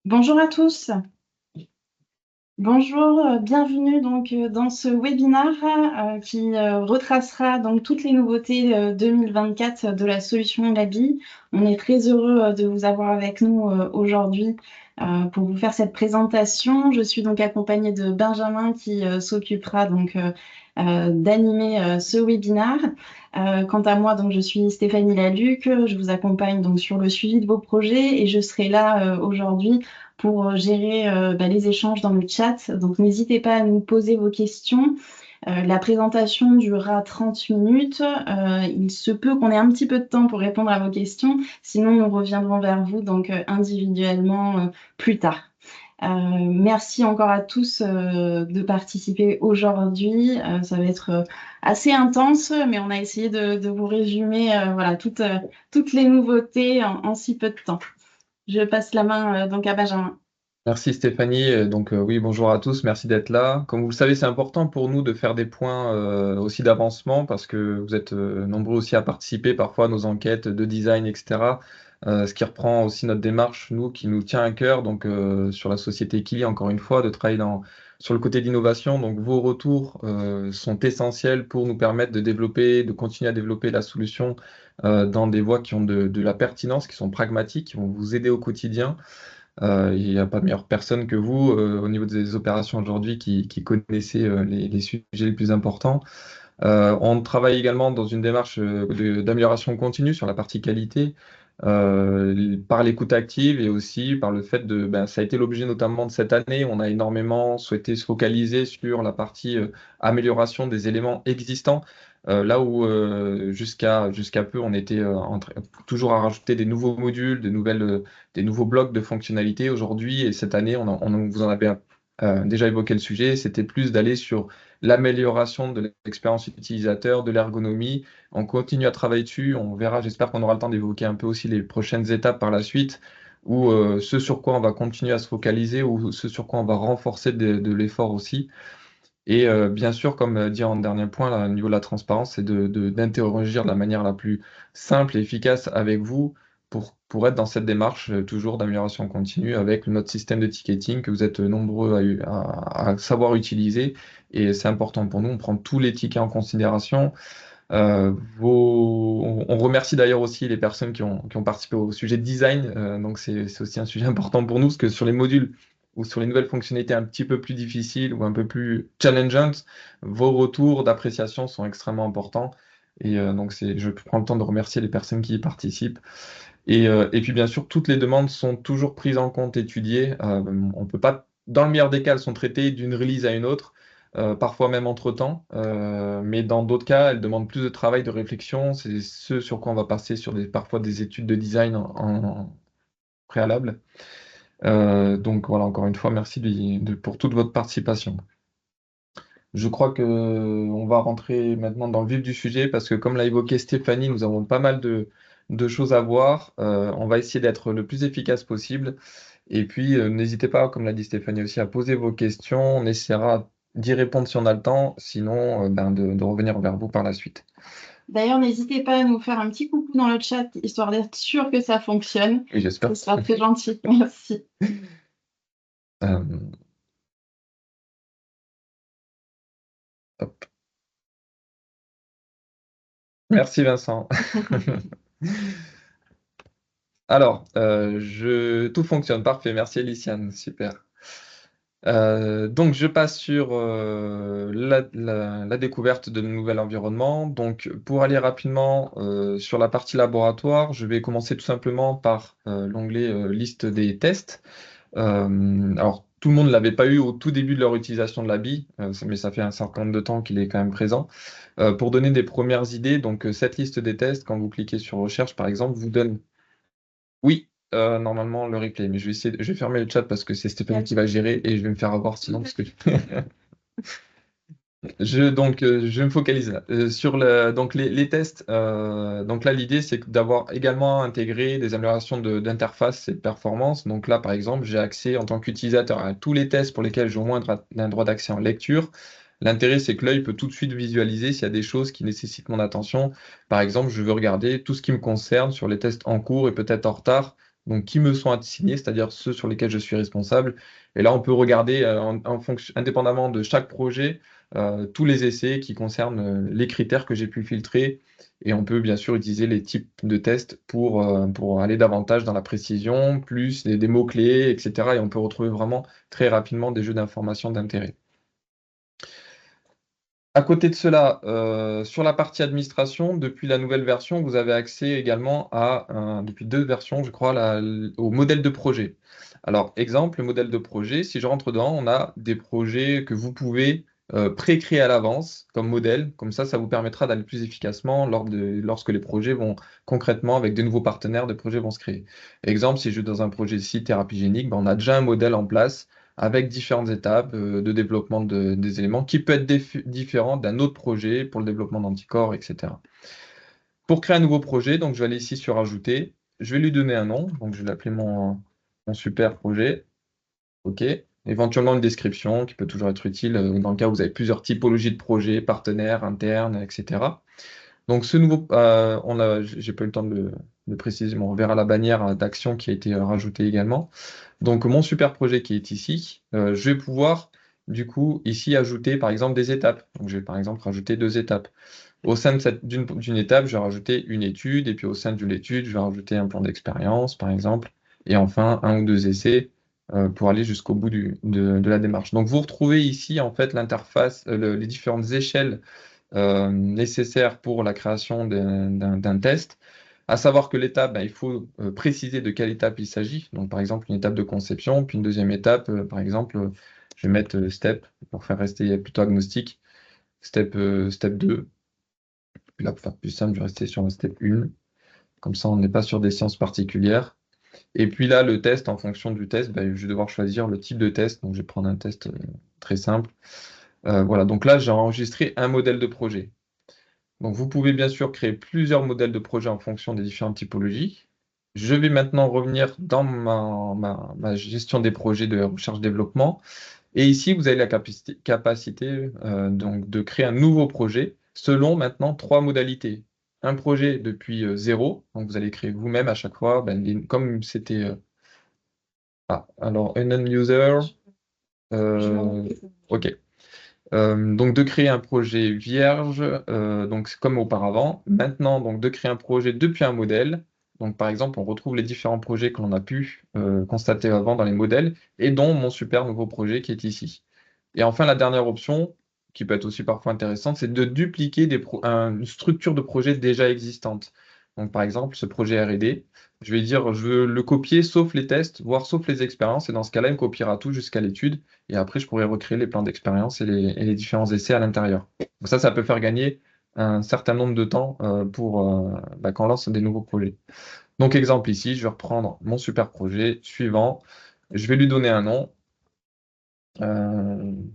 Bonjour à tous. Bonjour, bienvenue dans ce webinaire qui retracera donc toutes les nouveautés 2024 de la solution Gabi. On est très heureux de vous avoir avec nous aujourd'hui pour vous faire cette présentation. Je suis donc accompagnée de Benjamin qui s'occupera d'animer ce webinaire. Quant à moi, donc je suis Stéphanie Laluc, je vous accompagne donc sur le suivi de vos projets et je serai là aujourd'hui pour gérer les échanges dans le chat. Donc, n'hésitez pas à nous poser vos questions. La présentation durera 30 minutes. Il se peut qu'on ait un petit peu de temps pour répondre à vos questions. Sinon, nous reviendrons vers vous individuellement plus tard. Merci encore à tous de participer aujourd'hui. Ça va être assez intense, mais on a essayé de vous résumer toutes les nouveautés en si peu de temps. Je passe la main à Benjamin. Merci Stéphanie. Oui, bonjour à tous, merci d'être là. Comme vous le savez, c'est important pour nous de faire des points aussi d'avancement parce que vous êtes nombreux aussi à participer parfois à nos enquêtes de design, etc. Ce qui reprend aussi notre démarche, nous, qui nous tient à cœur, sur la société Kili, encore une fois, de travailler sur le côté d'innovation. Donc vos retours sont essentiels pour nous permettre de développer, de continuer à développer la solution dans des voies qui ont de la pertinence, qui sont pragmatiques, qui vont vous aider au quotidien. Il n'y a pas meilleure personne que vous au niveau des opérations aujourd'hui qui connaissez les sujets les plus importants. On travaille également dans une démarche d'amélioration continue sur la partie qualité, par l'écoute active et aussi par le fait ça a été l'objet notamment de cette année. On a énormément souhaité se focaliser sur la partie amélioration des éléments existants. Là où jusqu'à peu, on était toujours à rajouter des nouveaux modules, des nouveaux blocs de fonctionnalités. Aujourd'hui et cette année, vous en avez déjà évoqué le sujet, c'était plus d'aller sur l'amélioration de l'expérience utilisateur, de l'ergonomie. On continue à travailler dessus. On verra, j'espère qu'on aura le temps d'évoquer un peu aussi les prochaines étapes par la suite, ou ce sur quoi on va continuer à se focaliser, ou ce sur quoi on va renforcer de l'effort aussi. Et bien sûr, comme dit en dernier point, là, au niveau de la transparence, c'est d'interroger de la manière la plus simple et efficace avec vous pour être dans cette démarche toujours d'amélioration continue avec notre système de ticketing que vous êtes nombreux à savoir utiliser. Et c'est important pour nous, on prend tous les tickets en considération. On remercie d'ailleurs aussi les personnes qui ont participé au sujet de design. Donc c'est aussi un sujet important pour nous, parce que sur les modules ou sur les nouvelles fonctionnalités un petit peu plus difficiles ou un peu plus challengeantes, vos retours d'appréciation sont extrêmement importants. Et je prends le temps de remercier les personnes qui y participent. Et puis bien sûr, toutes les demandes sont toujours prises en compte, étudiées. On peut pas, dans le meilleur des cas, elles sont traitées d'une release à une autre, parfois même entre-temps. Mais dans d'autres cas, elles demandent plus de travail, de réflexion. C'est ce sur quoi on va passer sur parfois des études de design en préalable. Donc voilà, encore une fois, merci pour toute votre participation. Je crois que on va rentrer maintenant dans le vif du sujet parce que, comme l'a évoqué Stéphanie, nous avons pas mal de choses à voir. On va essayer d'être le plus efficace possible. Et puis, n'hésitez pas, comme l'a dit Stéphanie aussi, à poser vos questions. On essaiera d'y répondre si on a le temps, sinon de revenir vers vous par la suite. D'ailleurs, n'hésitez pas à nous faire un petit coucou dans le chat, histoire d'être sûr que ça fonctionne. Et Ce j'espère. sera très gentil. Merci. Euh, hop. Merci Vincent. Alors, tout fonctionne, parfait. Merci Eliciane, super. Donc, je passe sur la découverte de nouvel environnement. Donc, pour aller rapidement sur la partie laboratoire, je vais commencer tout simplement par l'onglet liste des tests. Alors, tout le monde ne l'avait pas eu au tout début de leur utilisation de la BI, mais ça fait un certain nombre de temps qu'il est quand même présent. Pour donner des premières idées, donc cette liste des tests, quand vous cliquez sur recherche, par exemple, vous donne oui, normalement le replay, mais je vais fermer le chat parce que c'est Stéphanie qui va gérer et je vais me faire avoir sinon parce que je me focalise là. Sur donc les tests. Donc là, l'idée c'est d'avoir également intégré des améliorations d'interface et de performance. Donc là, par exemple, j'ai accès en tant qu'utilisateur à tous les tests pour lesquels j'ai au moins un droit d'accès en lecture. L'intérêt, c'est que l'œil peut tout de suite visualiser s'il y a des choses qui nécessitent mon attention. Par exemple, je veux regarder tout ce qui me concerne sur les tests en cours et peut-être en retard donc qui me sont assignés, c'est-à-dire ceux sur lesquels je suis responsable. Et là, on peut regarder en fonction, indépendamment de chaque projet, tous les essais qui concernent les critères que j'ai pu filtrer. Et on peut bien sûr utiliser les types de tests pour aller davantage dans la précision, plus des mots-clés, etc. Et on peut retrouver vraiment très rapidement des jeux d'informations d'intérêt. À côté de cela, sur la partie administration, depuis la nouvelle version, vous avez accès également depuis 2 versions, je crois, au modèle de projet. Alors, exemple, le modèle de projet, si je rentre dedans, on a des projets que vous pouvez pré-créer à l'avance comme modèle. Comme ça vous permettra d'aller plus efficacement lorsque les projets vont concrètement, avec de nouveaux partenaires, des projets vont se créer. Exemple, si je suis dans un projet de site thérapie génique, ben, on a déjà un modèle en place avec différentes étapes de développement des éléments qui peut être différent d'un autre projet pour le développement d'anticorps, etc. Pour créer un nouveau projet, donc je vais aller ici sur Ajouter. Je vais lui donner un nom, donc je vais l'appeler mon super projet. OK. Éventuellement une description qui peut toujours être utile dans le cas où vous avez plusieurs typologies de projets, partenaires, internes, etc. Donc ce nouveau, j'ai pas eu le temps de préciser, mais on verra la bannière d'action qui a été rajoutée également. Donc mon super projet qui est ici, je vais pouvoir du coup ici ajouter par exemple des étapes. Donc je vais par exemple rajouter 2 étapes. Au sein d'une étape, je vais rajouter une étude, et puis au sein de l'étude, je vais rajouter un plan d'expérience par exemple, et enfin 1 ou 2 essais pour aller jusqu'au bout de la démarche. Donc vous retrouvez ici en fait l'interface, les différentes échelles nécessaires pour la création d'un test. À savoir que l'étape, ben, il faut préciser de quelle étape il s'agit. Donc, par exemple, une étape de conception, puis une deuxième étape, par exemple, je vais mettre step pour faire rester plutôt agnostique. Step 2. Puis là, pour faire plus simple, je vais rester sur la step 1. Comme ça, on n'est pas sur des sciences particulières. Et puis là, le test, en fonction du test, ben, je vais devoir choisir le type de test. Donc, je vais prendre un test très simple. Voilà, donc là, j'ai enregistré un modèle de projet. Donc, vous pouvez bien sûr créer plusieurs modèles de projet en fonction des différentes typologies. Je vais maintenant revenir dans ma gestion des projets de recherche-développement. Et ici, vous avez la capacité donc, de créer un nouveau projet selon maintenant 3 modalités. Un projet depuis 0, donc vous allez créer vous-même à chaque fois, comme c'était... alors, un user, OK. Donc de créer un projet vierge, donc c'est comme auparavant. Maintenant, donc de créer un projet depuis un modèle. Donc par exemple, on retrouve les différents projets que l'on a pu constater avant dans les modèles, et dont mon super nouveau projet qui est ici. Et enfin, la dernière option, qui peut être aussi parfois intéressante, c'est de dupliquer une structure de projet déjà existante. Donc par exemple, ce projet R&D, je vais dire, je veux le copier sauf les tests, voire sauf les expériences, et dans ce cas-là, il me copiera tout jusqu'à l'étude, et après, je pourrais recréer les plans d'expérience et les différents essais à l'intérieur. Donc ça peut faire gagner un certain nombre de temps quand on lance des nouveaux projets. Donc exemple ici, je vais reprendre mon super projet suivant, je vais lui donner un nom,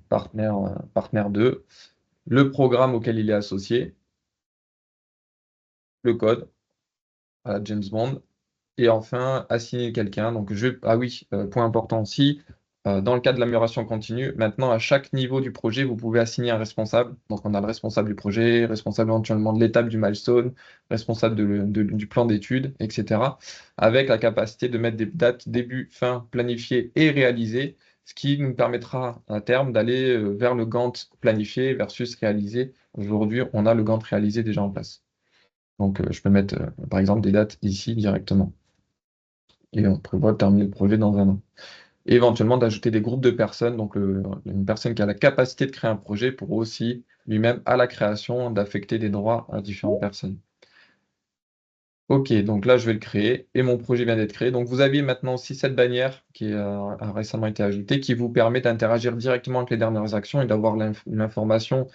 partenaire 2, le programme auquel il est associé, le code, voilà, James Bond, et enfin assigner quelqu'un. Donc ah oui, point important aussi, dans le cas de l'amélioration continue, maintenant à chaque niveau du projet, vous pouvez assigner un responsable. Donc on a le responsable du projet, responsable éventuellement de l'étape du milestone, responsable du plan d'étude, etc. Avec la capacité de mettre des dates début, fin, planifiées et réalisées, ce qui nous permettra à terme d'aller vers le Gantt planifié versus réalisé. Aujourd'hui, on a le Gantt réalisé déjà en place. Donc je peux mettre par exemple des dates ici directement. Et on prévoit de terminer le projet dans un an. Et éventuellement d'ajouter des groupes de personnes, donc une personne qui a la capacité de créer un projet pour aussi lui-même à la création d'affecter des droits à différentes personnes. Ok, donc là je vais le créer et mon projet vient d'être créé. Donc vous avez maintenant aussi cette bannière qui a récemment été ajoutée qui vous permet d'interagir directement avec les dernières actions et d'avoir l'information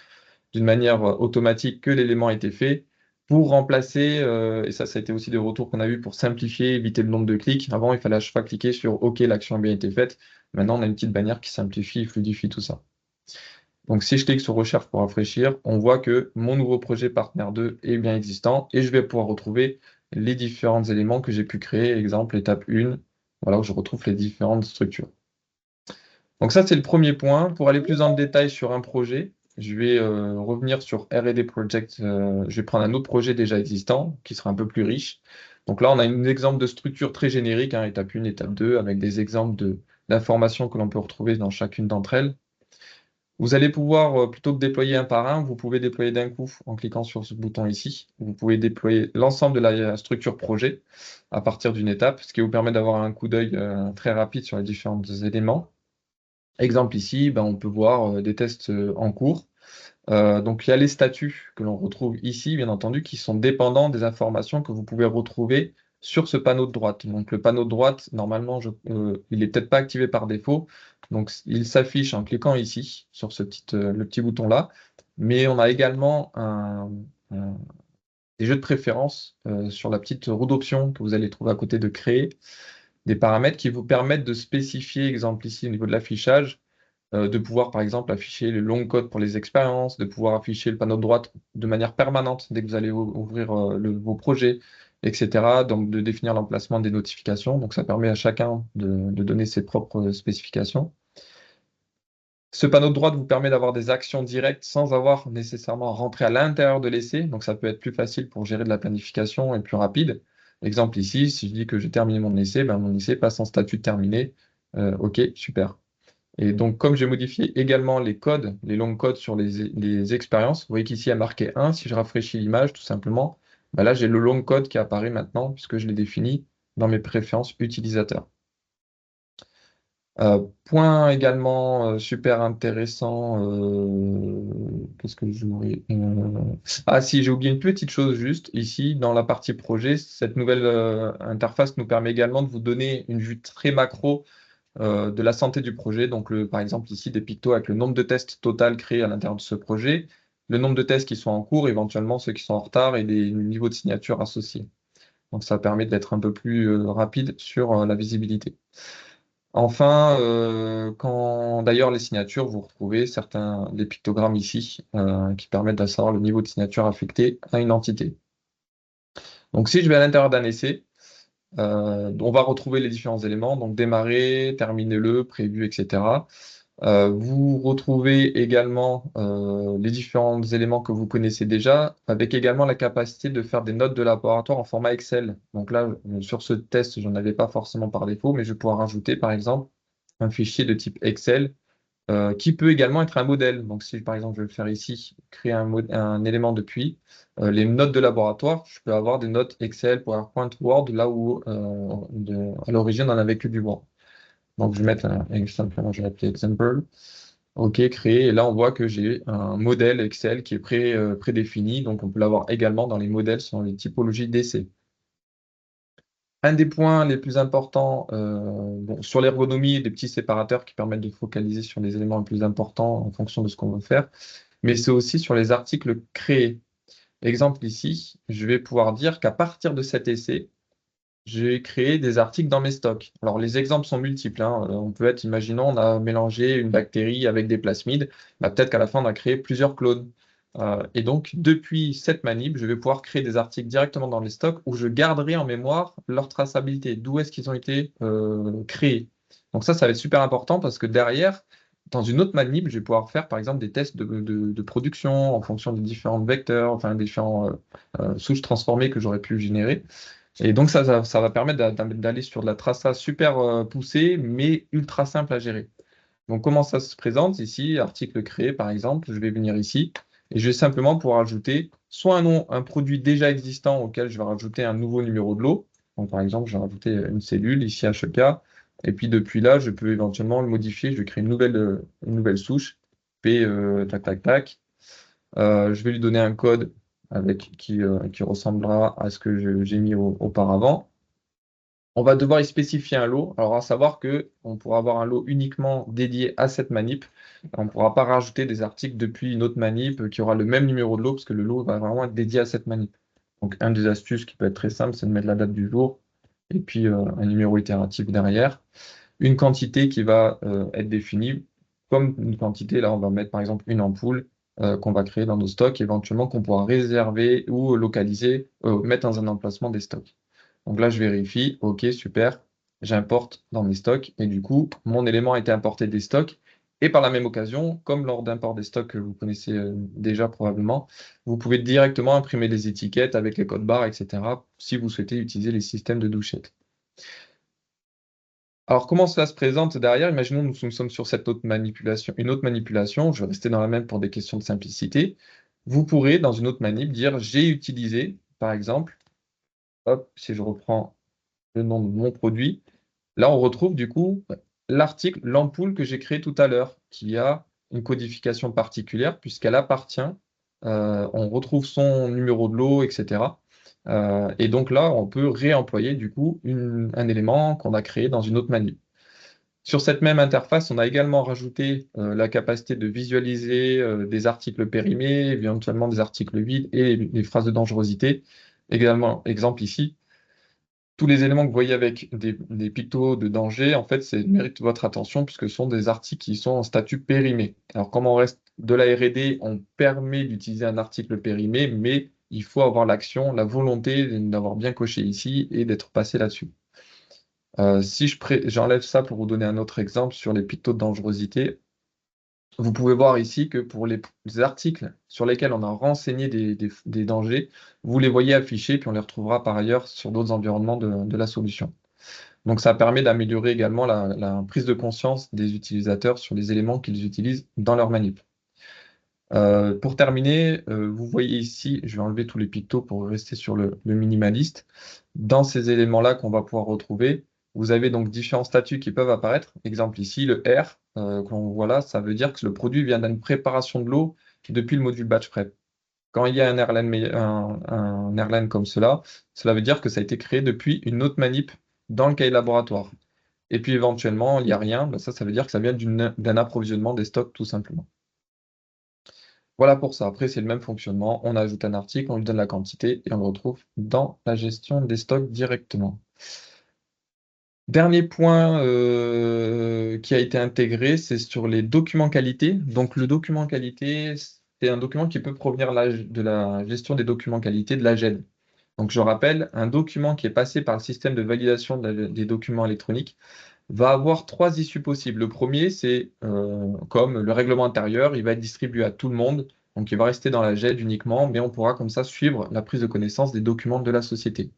d'une manière automatique que l'élément a été fait pour remplacer, et ça a été aussi des retours qu'on a eu pour simplifier, éviter le nombre de clics. Avant, il fallait à chaque fois cliquer sur OK, l'action a bien été faite. Maintenant, on a une petite bannière qui simplifie, fluidifie tout ça. Donc, si je clique sur Recherche pour rafraîchir, on voit que mon nouveau projet partenaire 2 est bien existant et je vais pouvoir retrouver les différents éléments que j'ai pu créer. Exemple, étape 1, voilà où je retrouve les différentes structures. Donc ça, c'est le premier point. Pour aller plus dans le détail sur un projet, je vais revenir sur R&D Project. Je vais prendre un autre projet déjà existant, qui sera un peu plus riche. Donc là, on a un exemple de structure très générique, hein, étape 1, étape 2, avec des exemples d'informations que l'on peut retrouver dans chacune d'entre elles. Vous allez pouvoir, plutôt que déployer un par un, vous pouvez déployer d'un coup en cliquant sur ce bouton ici. Vous pouvez déployer l'ensemble de la structure projet à partir d'une étape, ce qui vous permet d'avoir un coup d'œil très rapide sur les différents éléments. Exemple ici, ben, on peut voir des tests en cours. Donc il y a les statuts que l'on retrouve ici, bien entendu, qui sont dépendants des informations que vous pouvez retrouver sur ce panneau de droite. Donc le panneau de droite, normalement, il n'est peut-être pas activé par défaut. Donc il s'affiche en cliquant ici, sur le petit bouton-là. Mais on a également des jeux de préférence sur la petite roue d'options que vous allez trouver à côté de créer, des paramètres qui vous permettent de spécifier, exemple ici au niveau de l'affichage, de pouvoir par exemple afficher le long code pour les expériences, de pouvoir afficher le panneau de droite de manière permanente dès que vous allez ouvrir vos projets, etc. Donc de définir l'emplacement des notifications. Donc ça permet à chacun de donner ses propres spécifications. Ce panneau de droite vous permet d'avoir des actions directes sans avoir nécessairement à rentrer à l'intérieur de l'essai. Donc ça peut être plus facile pour gérer de la planification et plus rapide. Exemple ici, si je dis que j'ai terminé mon essai, ben mon essai passe en statut terminé. OK, super. Et donc, comme j'ai modifié également les codes, les longs codes sur les expériences, vous voyez qu'ici, il y a marqué 1. Si je rafraîchis l'image, tout simplement, bah là, j'ai le long code qui apparaît maintenant, puisque je l'ai défini dans mes préférences utilisateurs. Point également super intéressant, qu'est-ce que j'aurais Ah si, j'ai oublié une petite chose juste, ici, dans la partie projet, cette nouvelle interface nous permet également de vous donner une vue très macro de la santé du projet. Donc, par exemple, ici, des pictos avec le nombre de tests total créés à l'intérieur de ce projet, le nombre de tests qui sont en cours, éventuellement ceux qui sont en retard et des niveaux de signature associés. Donc, ça permet d'être un peu plus rapide sur la visibilité. Enfin, quand d'ailleurs les signatures, vous retrouvez des pictogrammes ici qui permettent de savoir le niveau de signature affecté à une entité. Donc, si je vais à l'intérieur d'un essai, on va retrouver les différents éléments, donc démarrer, terminer-le, prévu, etc. Vous retrouvez également les différents éléments que vous connaissez déjà, avec également la capacité de faire des notes de laboratoire en format Excel. Donc là, sur ce test, je n'en avais pas forcément par défaut, mais je vais pouvoir rajouter, par exemple, un fichier de type Excel qui peut également être un modèle. Donc si, par exemple, je vais le faire ici, créer un élément depuis, les notes de laboratoire, je peux avoir des notes Excel, PowerPoint, Word, là où à l'origine, on n'avait que du Word. Donc, je vais mettre simplement, je vais appeler example. OK, créer. Et là, on voit que j'ai un modèle Excel qui est prédéfini. Donc, on peut l'avoir également dans les modèles sur les typologies d'essai. Un des points les plus importants, sur l'ergonomie, des petits séparateurs qui permettent de focaliser sur les éléments les plus importants en fonction de ce qu'on veut faire. Mais c'est aussi sur les articles créés. Exemple ici, je vais pouvoir dire qu'à partir de cet essai, j'ai créé des articles dans mes stocks. Alors, les exemples sont multiples, hein. On peut être, imaginons, on a mélangé une bactérie avec des plasmides. Bah, peut-être qu'à la fin, on a créé plusieurs clones. Et donc, depuis cette manip, je vais pouvoir créer des articles directement dans les stocks où je garderai en mémoire leur traçabilité, d'où est-ce qu'ils ont été créés. Donc ça va être super important parce que derrière, dans une autre manip, je vais pouvoir faire, par exemple, des tests de production en fonction des différents vecteurs, enfin, différents souches transformées que j'aurais pu générer. Et donc, ça va permettre d'aller sur de la traçage super poussée, mais ultra simple à gérer. Donc, comment ça se présente ici? Article créé, par exemple. Je vais venir ici et je vais simplement pouvoir ajouter soit un produit déjà existant auquel je vais rajouter un nouveau numéro de lot. Donc, par exemple, je vais rajouter une cellule, ici HEK. Et puis, depuis là, je peux éventuellement le modifier. Je vais créer une nouvelle souche. P, tac, tac, tac. Je vais lui donner un code qui ressemblera à ce que j'ai mis auparavant. On va devoir y spécifier un lot. Alors, à savoir que on pourra avoir un lot uniquement dédié à cette manip. On ne pourra pas rajouter des articles depuis une autre manip qui aura le même numéro de lot, parce que le lot va vraiment être dédié à cette manip. Donc, une des astuces qui peut être très simple, c'est de mettre la date du jour et puis un numéro itératif derrière. Une quantité qui va être définie comme une quantité. Là, on va mettre par exemple une ampoule qu'on va créer dans nos stocks, éventuellement qu'on pourra réserver ou localiser, mettre dans un emplacement des stocks. Donc là, je vérifie, OK, super, j'importe dans mes stocks, et du coup, mon élément a été importé des stocks, Et par la même occasion, comme lors d'import des stocks que vous connaissez déjà probablement, vous pouvez directement imprimer les étiquettes avec les codes barres, etc., si vous souhaitez utiliser les systèmes de douchette. Alors, comment cela se présente derrière? Imaginons que nous sommes sur cette autre manipulation, une autre manipulation, je vais rester dans la même pour des questions de simplicité. Vous pourrez, dans une autre manip, dire j'ai utilisé, par exemple, hop, si je reprends le nom de mon produit, là on retrouve du coup l'article, l'ampoule que j'ai créée tout à l'heure, qui a une codification particulière puisqu'elle appartient, on retrouve son numéro de lot, etc. Et donc là, on peut réemployer du coup un élément qu'on a créé dans une autre manip. Sur cette même interface, on a également rajouté la capacité de visualiser des articles périmés, éventuellement des articles vides et les phrases de dangerosité. Également, exemple ici, tous les éléments que vous voyez avec des pictos de danger, en fait, c'est mérite votre attention puisque ce sont des articles qui sont en statut périmé. Alors, comme on reste de la R&D, on permet d'utiliser un article périmé, mais il faut avoir l'action, la volonté d'avoir bien coché ici et d'être passé là-dessus. Si j'enlève ça pour vous donner un autre exemple sur les pictos de dangerosité, vous pouvez voir ici que pour les articles sur lesquels on a renseigné des dangers, vous les voyez affichés, puis on les retrouvera par ailleurs sur d'autres environnements de la solution. Donc ça permet d'améliorer également la prise de conscience des utilisateurs sur les éléments qu'ils utilisent dans leur manip. Pour terminer, vous voyez ici, je vais enlever tous les pictos pour rester sur le minimaliste. Dans ces éléments-là qu'on va pouvoir retrouver, vous avez donc différents statuts qui peuvent apparaître. Exemple ici, le R, qu'on voit là, ça veut dire que le produit vient d'une préparation de l'eau depuis le module batch prep. Quand il y a un airline, un airline comme cela veut dire que ça a été créé depuis une autre manip dans le cahier laboratoire. Et puis éventuellement, il n'y a rien, ben ça veut dire que ça vient d'un approvisionnement des stocks tout simplement. Voilà pour ça. Après, c'est le même fonctionnement. On ajoute un article, on lui donne la quantité et on le retrouve dans la gestion des stocks directement. Dernier point qui a été intégré, c'est sur les documents qualité. Donc le document qualité, c'est un document qui peut provenir de la gestion des documents qualité de la GED. Donc je rappelle, un document qui est passé par le système de validation des documents électroniques va avoir trois issues possibles. Le premier, c'est comme le règlement intérieur, il va être distribué à tout le monde, donc il va rester dans la GED uniquement, mais on pourra comme ça suivre la prise de connaissance des documents de la société.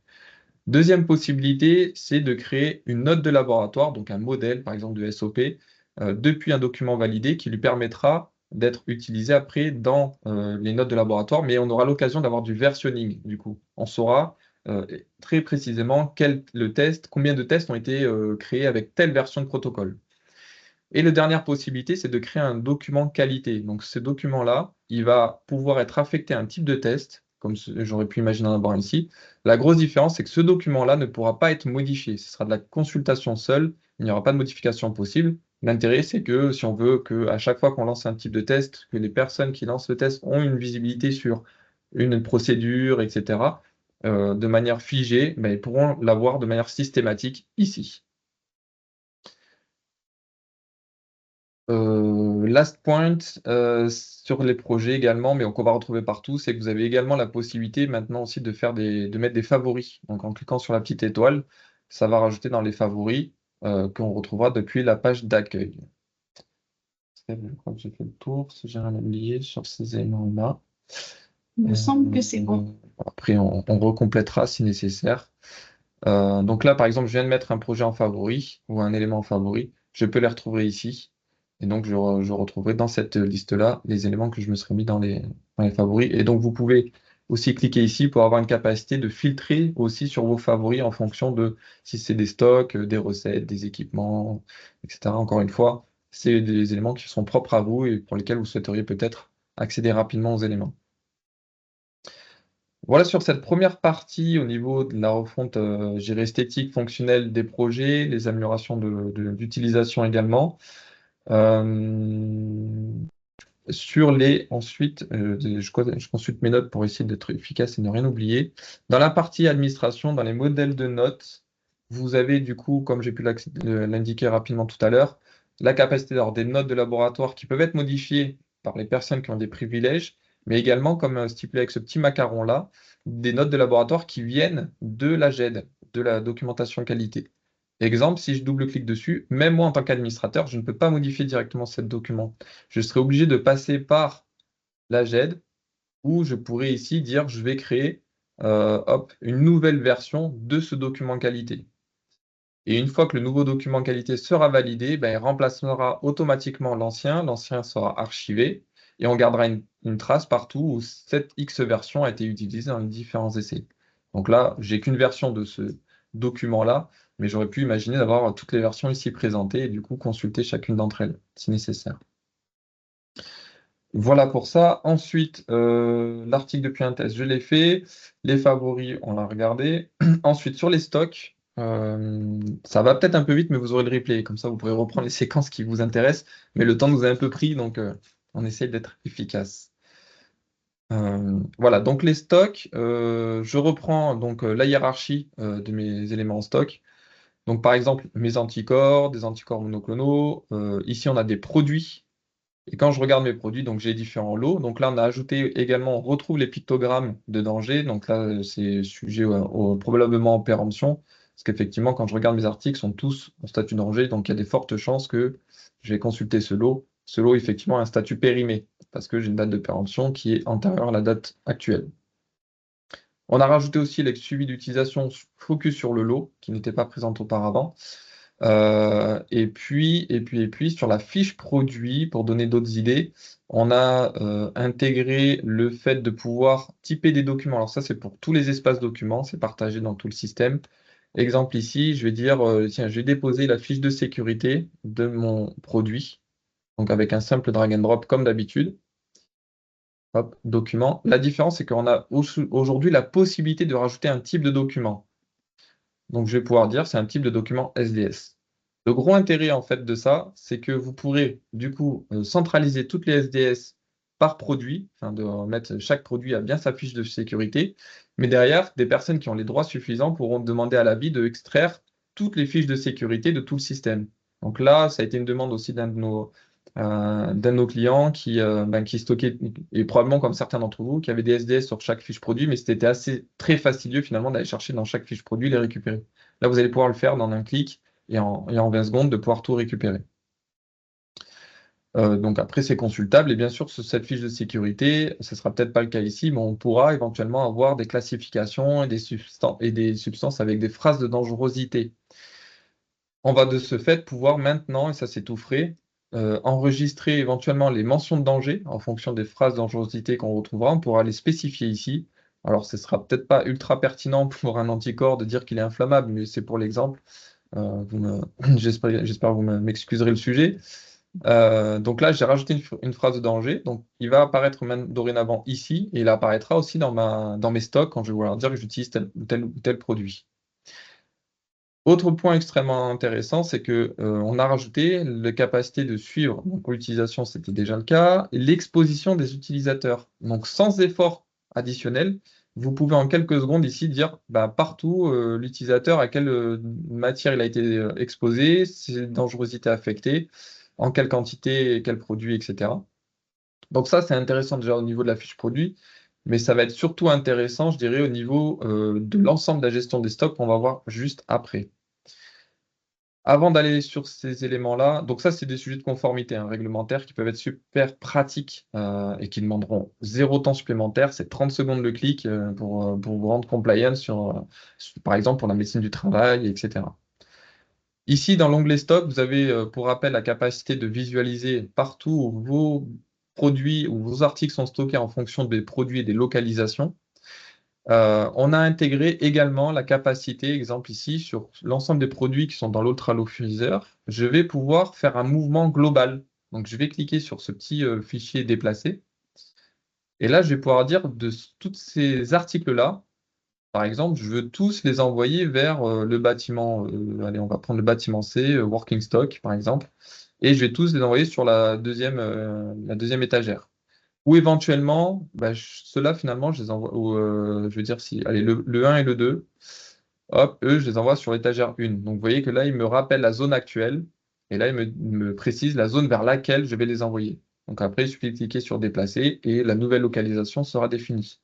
Deuxième possibilité, c'est de créer une note de laboratoire, donc un modèle par exemple de SOP, depuis un document validé qui lui permettra d'être utilisé après dans les notes de laboratoire, mais on aura l'occasion d'avoir du versionning du coup. On saura très précisément combien de tests ont été créés avec telle version de protocole. Et la dernière possibilité, c'est de créer un document qualité. Donc ce document-là, il va pouvoir être affecté à un type de test, comme j'aurais pu imaginer en avoir ici. La grosse différence, c'est que ce document-là ne pourra pas être modifié. Ce sera de la consultation seule, il n'y aura pas de modification possible. L'intérêt, c'est que si on veut qu'à chaque fois qu'on lance un type de test, que les personnes qui lancent le test ont une visibilité sur une procédure, etc., de manière figée, ben, ils pourront l'avoir de manière systématique ici. Last point sur les projets également, mais qu'on va retrouver partout, c'est que vous avez également la possibilité maintenant aussi de mettre des favoris. Donc en cliquant sur la petite étoile, ça va rajouter dans les favoris qu'on retrouvera depuis la page d'accueil. Je crois que j'ai fait le tour, si j'ai rien oublié sur ces éléments-là. Il me semble que c'est bon. Après, on recomplétera si nécessaire. Donc là, par exemple, je viens de mettre un projet en favori ou un élément en favori. Je peux les retrouver ici. Et donc, je retrouverai dans cette liste-là les éléments que je me serais mis dans les favoris. Et donc, vous pouvez aussi cliquer ici pour avoir une capacité de filtrer aussi sur vos favoris en fonction de si c'est des stocks, des recettes, des équipements, etc. Encore une fois, c'est des éléments qui sont propres à vous et pour lesquels vous souhaiteriez peut-être accéder rapidement aux éléments. Voilà sur cette première partie au niveau de la refonte esthétique, fonctionnelle des projets, les améliorations d'utilisation également. Euh, ensuite, je consulte mes notes pour essayer d'être efficace et ne rien oublier. Dans la partie administration, dans les modèles de notes, vous avez du coup, comme j'ai pu l'indiquer rapidement tout à l'heure, la capacité d'avoir des notes de laboratoire qui peuvent être modifiées par les personnes qui ont des privilèges, mais également, comme stipulé avec ce petit macaron-là, des notes de laboratoire qui viennent de la GED, de la documentation qualité. Exemple, si je double-clique dessus, même moi en tant qu'administrateur, je ne peux pas modifier directement ce document. Je serai obligé de passer par la GED où je pourrais ici dire je vais créer hop, une nouvelle version de ce document qualité. Et une fois que le nouveau document qualité sera validé, ben, il remplacera automatiquement l'ancien, l'ancien sera archivé, et on gardera une trace partout où cette X version a été utilisée dans les différents essais. Donc là, j'ai qu'une version de ce document-là, mais j'aurais pu imaginer d'avoir toutes les versions ici présentées et du coup consulter chacune d'entre elles, si nécessaire. Voilà pour ça. Ensuite, l'article depuis un test, je l'ai fait. Les favoris, on l'a regardé. Ensuite, sur les stocks, ça va peut-être un peu vite, mais vous aurez le replay. Comme ça, vous pourrez reprendre les séquences qui vous intéressent. Mais le temps nous a un peu pris, donc on essaye d'être efficace. Voilà, donc les stocks, je reprends donc la hiérarchie de mes éléments en stock. Donc par exemple, mes anticorps, des anticorps monoclonaux. Ici, on a des produits. Et quand je regarde mes produits, donc j'ai différents lots. Donc là, on a ajouté également, on retrouve les pictogrammes de danger. Donc là, c'est sujet probablement en péremption. Parce qu'effectivement, quand je regarde mes articles, ils sont tous en statut danger. Donc il y a des fortes chances que je vais consulter ce lot. Ce lot, effectivement, a un statut périmé. Parce que j'ai une date de péremption qui est antérieure à la date actuelle. On a rajouté aussi les suivis d'utilisation focus sur le lot, qui n'était pas présente auparavant. Et puis, sur la fiche produit, pour donner d'autres idées, on a intégré le fait de pouvoir typer des documents. Alors ça, c'est pour tous les espaces documents, c'est partagé dans tout le système. Exemple ici, je vais dire, tiens, je vais déposer la fiche de sécurité de mon produit, donc avec un simple drag and drop comme d'habitude. Hop, document. La différence, c'est qu'on a aujourd'hui la possibilité de rajouter un type de document. Donc, je vais pouvoir dire c'est un type de document SDS. Le gros intérêt en fait de ça, c'est que vous pourrez du coup centraliser toutes les SDS par produit, enfin de mettre chaque produit à bien sa fiche de sécurité, mais derrière, des personnes qui ont les droits suffisants pourront demander à l'ABI de extraire toutes les fiches de sécurité de tout le système. Donc là, ça a été une demande aussi d'un de nos clients qui stockait, et probablement comme certains d'entre vous, qui avait des SDS sur chaque fiche produit, mais c'était assez très fastidieux finalement d'aller chercher dans chaque fiche produit, les récupérer. Là, vous allez pouvoir le faire dans un clic et en 20 secondes de pouvoir tout récupérer. Donc après, c'est consultable. Et bien sûr, sur cette fiche de sécurité, ce ne sera peut-être pas le cas ici, mais on pourra éventuellement avoir des classifications et des substances avec des phrases de dangerosité. On va de ce fait pouvoir maintenant, et ça c'est tout frais, enregistrer éventuellement les mentions de danger en fonction des phrases de dangerosité qu'on retrouvera. On pourra les spécifier ici. Alors, ce ne sera peut-être pas ultra pertinent pour un anticorps de dire qu'il est inflammable, mais c'est pour l'exemple. J'espère que vous m'excuserez le sujet. Donc là, j'ai rajouté une phrase de danger. Donc, il va apparaître dorénavant ici et il apparaîtra aussi dans mes stocks quand je vais vouloir dire que j'utilise tel ou tel produit. Autre point extrêmement intéressant, c'est que on a rajouté la capacité de suivre, donc l'utilisation, c'était déjà le cas, et l'exposition des utilisateurs. Donc, sans effort additionnel, vous pouvez en quelques secondes ici dire bah, partout l'utilisateur à quelle matière il a été exposé, ses dangerosités affectées, en quelle quantité, quel produit, etc. Donc ça, c'est intéressant déjà au niveau de la fiche produit, mais ça va être surtout intéressant, je dirais, au niveau de l'ensemble de la gestion des stocks qu'on va voir juste après. Avant d'aller sur ces éléments-là, donc ça, c'est des sujets de conformité réglementaire qui peuvent être super pratiques et qui demanderont zéro temps supplémentaire. C'est 30 secondes le clic pour vous rendre compliant par exemple, pour la médecine du travail, etc. Ici, dans l'onglet stock, vous avez pour rappel la capacité de visualiser partout où vos produits ou vos articles sont stockés en fonction des produits et des localisations. On a intégré également la capacité, exemple ici, sur l'ensemble des produits qui sont dans l'ultra-low-freezer, je vais pouvoir faire un mouvement global. Donc, je vais cliquer sur ce petit fichier déplacé. Et là, je vais pouvoir dire de tous ces articles-là, par exemple, je veux tous les envoyer vers le bâtiment. Allez, on va prendre le bâtiment C, Working Stock, par exemple. Et je vais tous les envoyer sur la deuxième étagère. Ou éventuellement, bah, ceux-là, finalement, je les envoie, je veux dire, si, allez, le 1 et le 2, hop, eux, je les envoie sur l'étagère 1. Donc, vous voyez que là, il me rappelle la zone actuelle, et là, il me précise la zone vers laquelle je vais les envoyer. Donc, après, il suffit de cliquer sur déplacer, et la nouvelle localisation sera définie.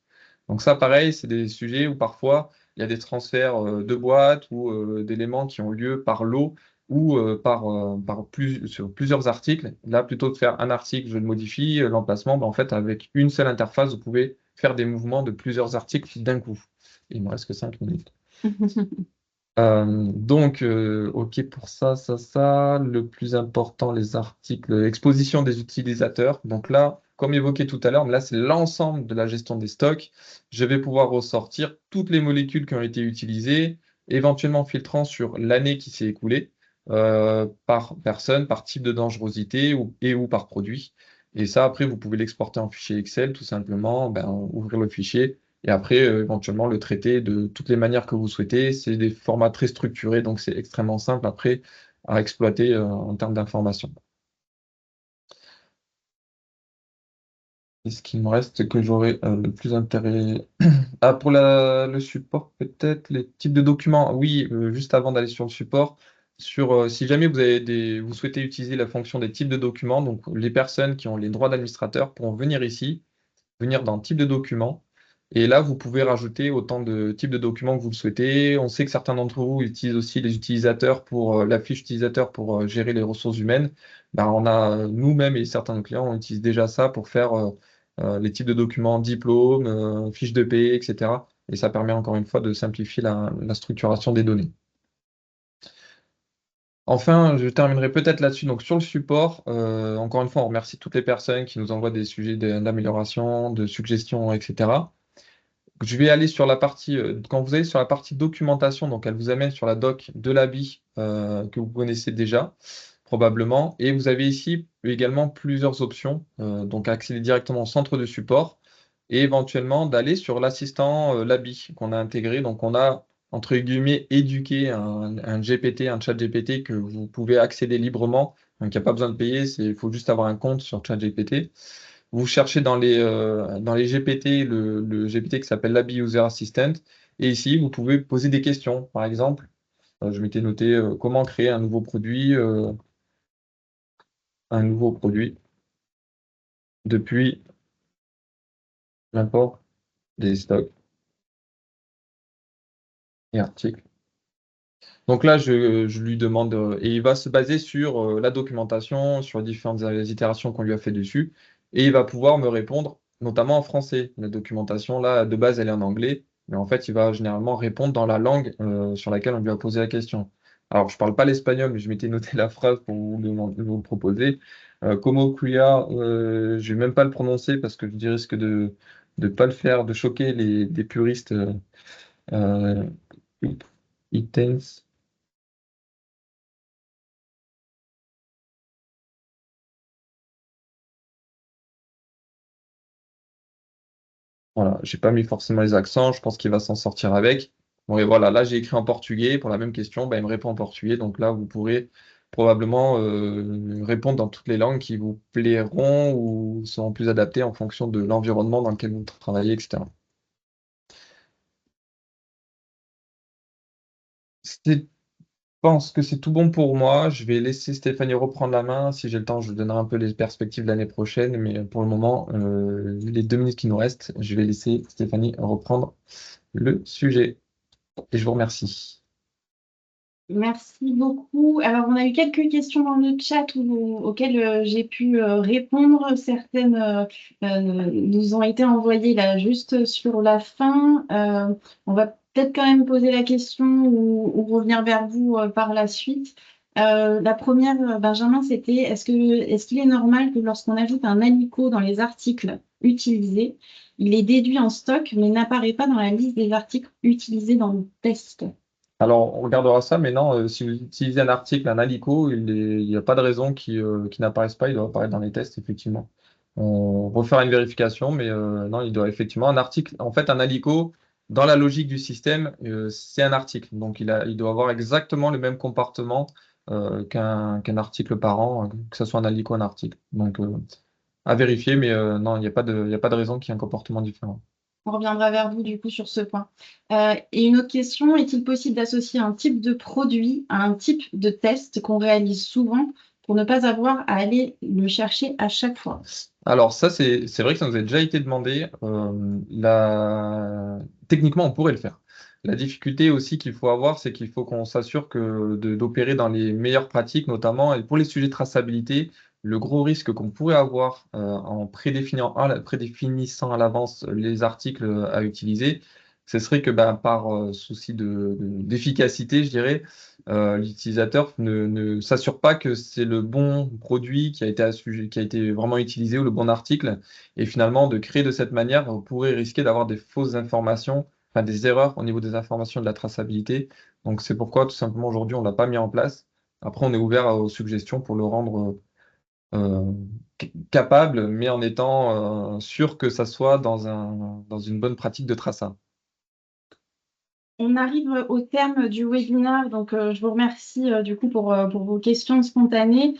Donc, ça, pareil, c'est des sujets où parfois, il y a des transferts de boîtes ou d'éléments qui ont lieu par lot ou sur plusieurs articles. Là, plutôt que de faire un article, je le modifie, l'emplacement, en fait, avec une seule interface, vous pouvez faire des mouvements de plusieurs articles d'un coup. Il me reste que 5 minutes. OK pour ça. Le plus important, les articles, exposition des utilisateurs. Donc là, comme évoqué tout à l'heure, là, c'est l'ensemble de la gestion des stocks. Je vais pouvoir ressortir toutes les molécules qui ont été utilisées, éventuellement filtrant sur l'année qui s'est écoulée, par personne, par type de dangerosité ou par produit. Et ça, après, vous pouvez l'exporter en fichier Excel, tout simplement, ouvrir le fichier et après, éventuellement, le traiter de toutes les manières que vous souhaitez. C'est des formats très structurés, donc c'est extrêmement simple après à exploiter en termes d'information. Et ce qui me reste que j'aurais le plus intérêt. Ah, pour le support, peut-être, les types de documents. Oui, juste avant d'aller sur le support, si jamais vous souhaitez utiliser la fonction des types de documents, donc les personnes qui ont les droits d'administrateur pourront venir ici, venir dans type de document. Et là, vous pouvez rajouter autant de types de documents que vous le souhaitez. On sait que certains d'entre vous utilisent aussi les utilisateurs pour la fiche utilisateur pour gérer les ressources humaines. On a nous-mêmes et certains de nos clients, on utilise déjà ça pour faire les types de documents, diplômes, fiches de paie, etc. Et ça permet encore une fois de simplifier la structuration des données. Enfin, je terminerai peut-être là-dessus. Donc, sur le support, encore une fois, on remercie toutes les personnes qui nous envoient des sujets d'amélioration, de suggestions, etc. Je vais aller sur la partie, quand vous allez sur la partie documentation, donc elle vous amène sur la doc de l'habit que vous connaissez déjà, probablement. Et vous avez ici également plusieurs options, donc accéder directement au centre de support et éventuellement d'aller sur l'assistant l'habit qu'on a intégré. Donc on a, entre guillemets, éduqué un GPT, un chat GPT que vous pouvez accéder librement. Donc il n'y a pas besoin de payer, il faut juste avoir un compte sur ChatGPT. Vous cherchez dans les GPT le GPT qui s'appelle l'ABI User Assistant. Et ici, vous pouvez poser des questions. Par exemple, je m'étais noté comment créer un nouveau produit depuis l'import des stocks et articles. Donc là, je lui demande, et il va se baser sur la documentation, sur les différentes itérations qu'on lui a fait dessus, et il va pouvoir me répondre, notamment en français. La documentation, là, de base, elle est en anglais, mais en fait, il va généralement répondre dans la langue sur laquelle on lui a posé la question. Alors, je parle pas l'espagnol, mais je m'étais noté la phrase pour vous le proposer. Como cria, je vais même pas le prononcer parce que je risque de pas le faire, de choquer des puristes. Euh, Items. Voilà, j'ai pas mis forcément les accents, je pense qu'il va s'en sortir avec. Bon, et voilà, là j'ai écrit en portugais pour la même question, il me répond en portugais, donc là vous pourrez probablement répondre dans toutes les langues qui vous plairont ou seront plus adaptées en fonction de l'environnement dans lequel vous travaillez, etc. Je pense que c'est tout bon pour moi. Je vais laisser Stéphanie reprendre la main. Si j'ai le temps, je vous donnerai un peu les perspectives de l'année prochaine, mais pour le moment, les 2 minutes qui nous restent, je vais laisser Stéphanie reprendre le sujet. Et je vous remercie. Merci beaucoup. Alors, on a eu quelques questions dans le chat auxquelles j'ai pu répondre. Certaines nous ont été envoyées là juste sur la fin. On va peut-être quand même poser la question ou revenir vers vous par la suite. La première, Benjamin, c'était est-ce qu'il est normal que lorsqu'on ajoute un aliquot dans les articles utilisés, il est déduit en stock mais n'apparaît pas dans la liste des articles utilisés dans le test? Alors, on regardera ça, mais non, si vous utilisez un article, un alico, il n'y a pas de raison qu'il n'apparaisse pas, il doit apparaître dans les tests, effectivement. On refera une vérification, mais non, il doit effectivement un article. En fait, un alico, dans la logique du système, c'est un article. Donc, il doit avoir exactement le même comportement qu'un article par an, que ce soit un alico ou un article. Donc, à vérifier, mais non, il n'y a pas de raison qu'il y ait un comportement différent. On reviendra vers vous du coup sur ce point. Et une autre question, est-il possible d'associer un type de produit à un type de test qu'on réalise souvent pour ne pas avoir à aller le chercher à chaque fois? Alors ça, c'est vrai que ça nous a déjà été demandé. Techniquement, on pourrait le faire. La difficulté aussi qu'il faut avoir, c'est qu'il faut qu'on s'assure d'opérer dans les meilleures pratiques, notamment, et pour les sujets de traçabilité, le gros risque qu'on pourrait avoir en prédéfinissant à l'avance les articles à utiliser, ce serait que par souci d'efficacité, je dirais, l'utilisateur ne s'assure pas que c'est le bon produit qui a été vraiment utilisé ou le bon article. Et finalement, de créer de cette manière, on pourrait risquer d'avoir des fausses informations, enfin des erreurs au niveau des informations de la traçabilité. Donc c'est pourquoi tout simplement aujourd'hui, on ne l'a pas mis en place. Après, on est ouvert aux suggestions pour le rendre capable, mais en étant sûr que ça soit dans une bonne pratique de traçage. On arrive au terme du webinaire, donc je vous remercie du coup pour vos questions spontanées.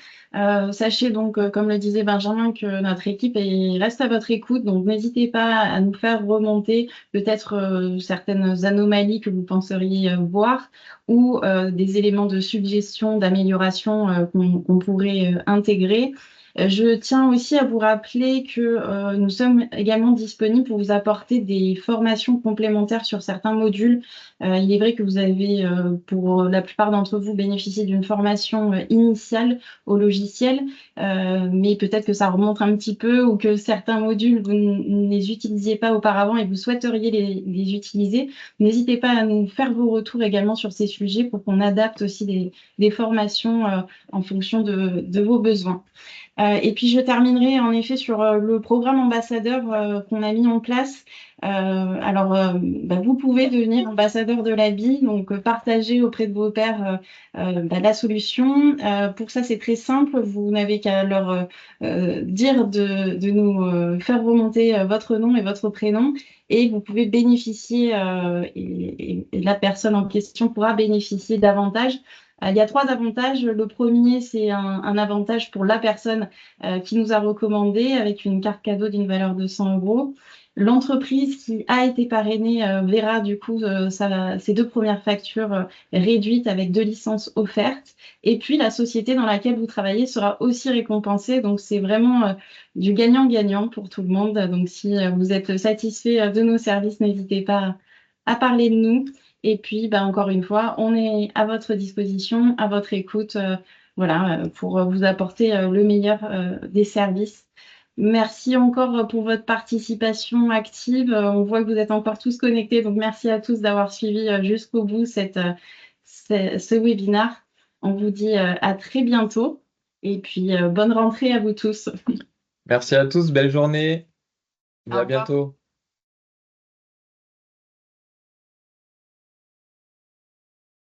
Sachez donc, comme le disait Benjamin, que notre équipe reste à votre écoute, donc n'hésitez pas à nous faire remonter peut-être certaines anomalies que vous penseriez voir ou des éléments de suggestion, d'amélioration qu'on pourrait intégrer. Je tiens aussi à vous rappeler que nous sommes également disponibles pour vous apporter des formations complémentaires sur certains modules. Il est vrai que vous avez, pour la plupart d'entre vous, bénéficié d'une formation initiale au logiciel, mais peut-être que ça remonte un petit peu ou que certains modules, vous ne les utilisiez pas auparavant et vous souhaiteriez les utiliser. N'hésitez pas à nous faire vos retours également sur ces sujets pour qu'on adapte aussi des formations en fonction de vos besoins. Et puis je terminerai en effet sur le programme ambassadeur qu'on a mis en place. Vous pouvez devenir ambassadeur de l'habit, donc partager auprès de vos pairs la solution. Pour ça, c'est très simple. Vous n'avez qu'à leur dire de nous faire remonter votre nom et votre prénom, et vous pouvez bénéficier, et la personne en question pourra bénéficier davantage. Il y a 3 avantages. Le premier, c'est un avantage pour la personne qui nous a recommandé avec une carte cadeau d'une valeur de 100 euros. L'entreprise qui a été parrainée verra du coup ses 2 premières factures réduites avec 2 licences offertes. Et puis la société dans laquelle vous travaillez sera aussi récompensée. Donc c'est vraiment du gagnant-gagnant pour tout le monde. Donc si vous êtes satisfait de nos services, n'hésitez pas à parler de nous. Et puis, encore une fois, on est à votre disposition, à votre écoute, pour vous apporter le meilleur des services. Merci encore pour votre participation active. On voit que vous êtes encore tous connectés, donc merci à tous d'avoir suivi jusqu'au bout ce webinaire. On vous dit à très bientôt et puis bonne rentrée à vous tous. Merci à tous, belle journée et Au à revoir. bientôt.